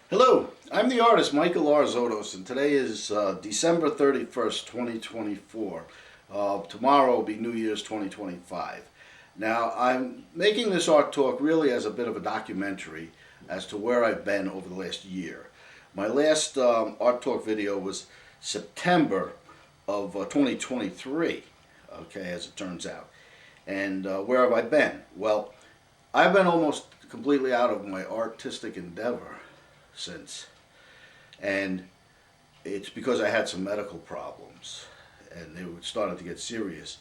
Hello, I'm the artist Michael R. Zotos, and today is December 31st, 2024. Tomorrow will be New Year's 2025. Now, I'm making this art talk really as a bit of a documentary as to where I've been over the last year. My last art talk video was September of 2023, okay, as it turns out. And where have I been? Well, I've been almost completely out of my artistic endeavor since, and it's because I had some medical problems and they were starting to get serious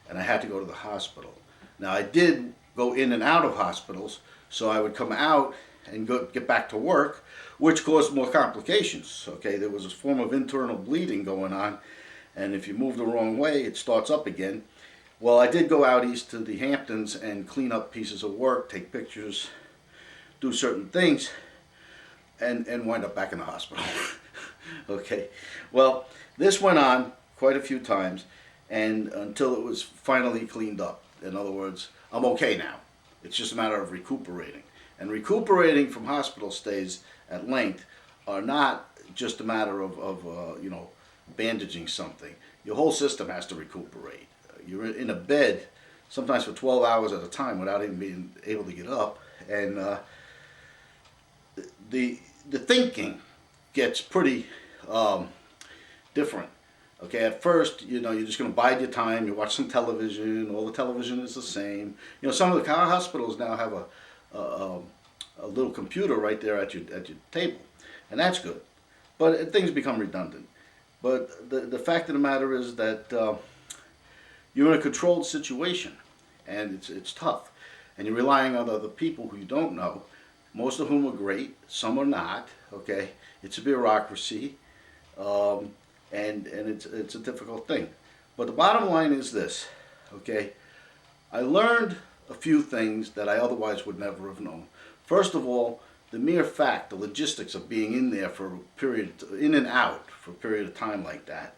and I had to go to the hospital. Now, I did go in and out of hospitals, so I would come out and get back to work, which caused more complications. Okay, there was a form of internal bleeding going on, and if you move the wrong way it starts up again. Well, I did go out east to the Hamptons and clean up pieces of work, take pictures, do certain things, and wind up back in the hospital. Okay, well, this went on quite a few times, and until it was finally cleaned up. In other words, I'm okay now. It's just a matter of recuperating. And recuperating from hospital stays at length are not just a matter of bandaging something. Your whole system has to recuperate. You're in a bed sometimes for 12 hours at a time without even being able to get up, and the thinking gets pretty different. Okay, at first, you're just going to bide your time. You watch some television. All the television is the same. Some of the hospitals now have a little computer right there at your table, and that's good. But things become redundant. But the fact of the matter is that you're in a controlled situation, and it's tough, and you're relying on other people who you don't know, most of whom are great, some are not. Okay, it's a bureaucracy, and it's a difficult thing. But the bottom line is this. Okay, I learned a few things that I otherwise would never have known. First of all, the mere fact, the logistics of being in there for a period, in and out for a period of time like that,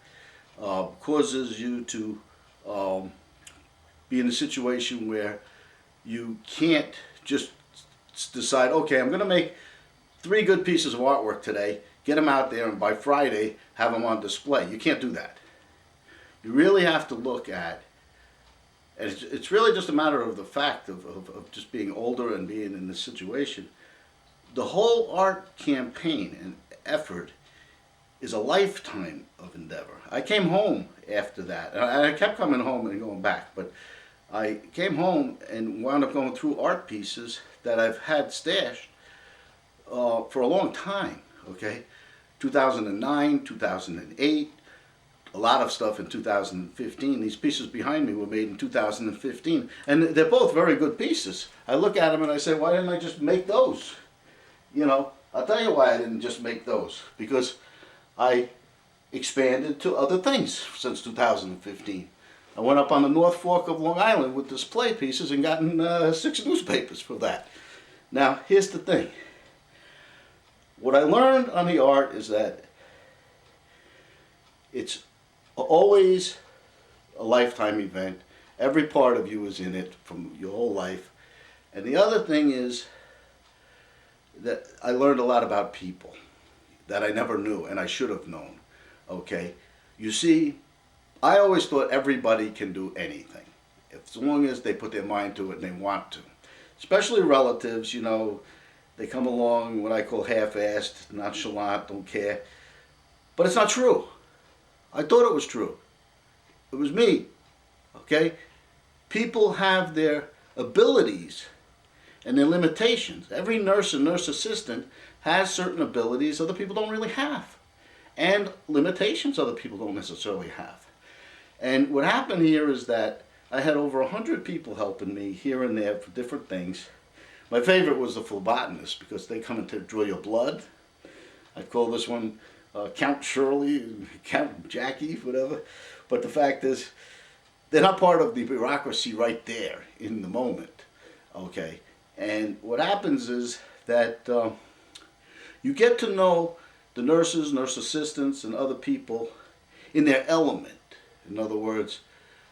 causes you to be in a situation where you can't just decide, okay, I'm going to make 3 good pieces of artwork today, get them out there, and by Friday have them on display. You can't do that. You really have to look at, and it's really just a matter of the fact of just being older and being in this situation. The whole art campaign and effort is a lifetime of endeavor. I came home after that, and I kept coming home and going back, but I came home and wound up going through art pieces that I've had stashed for a long time. Okay, 2009, 2008, a lot of stuff in 2015. These pieces behind me were made in 2015, and they're both very good pieces. I look at them and I say, why didn't I just make those? I'll tell you why I didn't just make those. Because I expanded to other things since 2015. I went up on the North Fork of Long Island with display pieces and gotten 6 newspapers for that. Now, here's the thing. What I learned on the art is that it's always a lifetime event. Every part of you is in it from your whole life. And the other thing is that I learned a lot about people that I never knew and I should have known. Okay? You see, I always thought everybody can do anything, as long as they put their mind to it and they want to. Especially relatives, they come along what I call half-assed, nonchalant, don't care. But it's not true. I thought it was true. It was me. Okay? People have their abilities and their limitations. Every nurse and nurse assistant has certain abilities other people don't really have, and limitations other people don't necessarily have. And what happened here is that I had over 100 people helping me here and there for different things. My favorite was the phlebotomist, because they come in to draw your blood. I'd call this one Count Shirley, Count Jackie, whatever. But the fact is, they're not part of the bureaucracy right there in the moment. Okay? And what happens is that you get to know the nurses, nurse assistants, and other people in their element. In other words,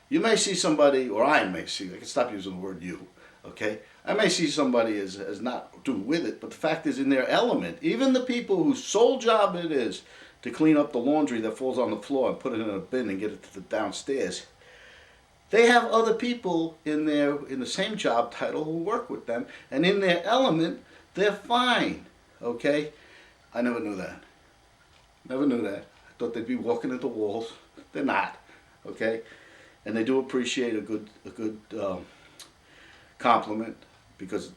you may see somebody, or I may see, I can stop using the word you, okay? I may see somebody as not do with it, but the fact is in their element. Even the people whose sole job it is to clean up the laundry that falls on the floor and put it in a bin and get it to the downstairs, they have other people in the same job title who work with them, and in their element, they're fine. Okay, I never knew that. Never knew that. I thought they'd be walking into walls. They're not. Okay, and they do appreciate a good compliment, because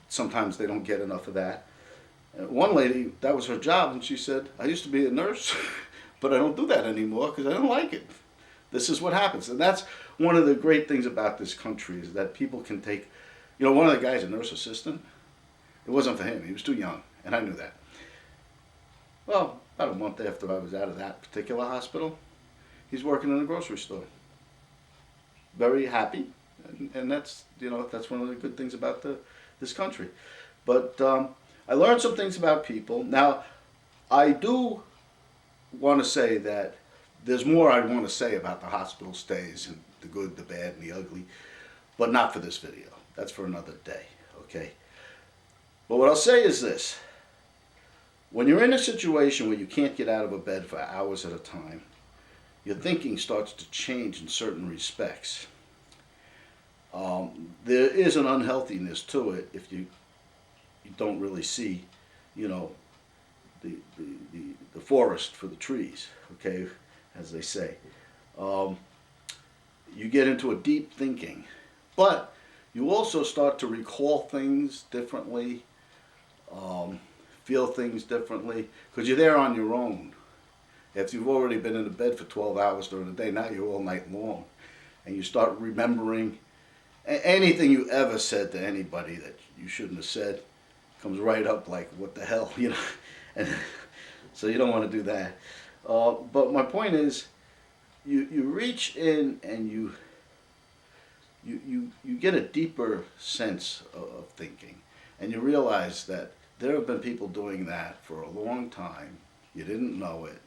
sometimes they don't get enough of that. One lady, that was her job, and she said, "I used to be a nurse, but I don't do that anymore because I don't like it. This is what happens." And that's one of the great things about this country, is that people can take, one of the guys, a nurse assistant, it wasn't for him. He was too young, and I knew that. Well, about a month after I was out of that particular hospital, he's working in a grocery store. Very happy, and that's that's one of the good things about this country. But I learned some things about people. Now, I do want to say that there's more I want to say about the hospital stays, and the good, the bad, and the ugly, but not for this video. That's for another day, okay? But what I'll say is this. When you're in a situation where you can't get out of a bed for hours at a time, your thinking starts to change in certain respects. There is an unhealthiness to it if you don't really see, the forest for the trees, okay, as they say. You get into a deep thinking, but you also start to recall things differently, feel things differently, because you're there on your own. If you've already been in the bed for 12 hours during the day, now you're all night long, and you start remembering anything you ever said to anybody that you shouldn't have said. Comes right up like, what the hell, and so you don't want to do that. But my point is, you reach in and you get a deeper sense of thinking, and you realize that there have been people doing that for a long time. You didn't know it,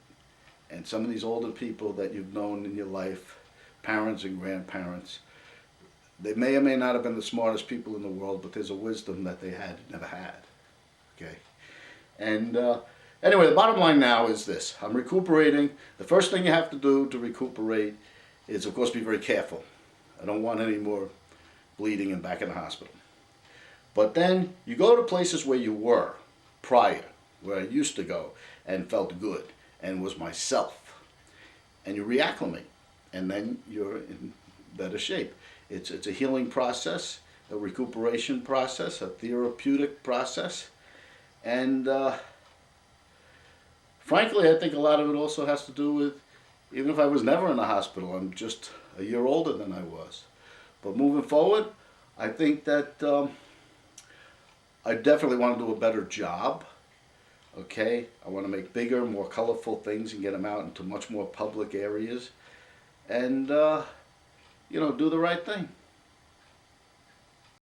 and some of these older people that you've known in your life, parents and grandparents, they may or may not have been the smartest people in the world, but there's a wisdom that they never had. Okay, and anyway, the bottom line now is this. I'm recuperating. The first thing you have to do to recuperate is, of course, be very careful. I don't want any more bleeding and back in the hospital. But then you go to places where you were prior, where I used to go and felt good and was myself. And you reacclimate, and then you're in better shape. It's a healing process, a recuperation process, a therapeutic process. And frankly, I think a lot of it also has to do with, even if I was never in a hospital, I'm just a year older than I was. But moving forward, I think that I definitely want to do a better job. Okay, I want to make bigger, more colorful things and get them out into much more public areas. And, do the right thing.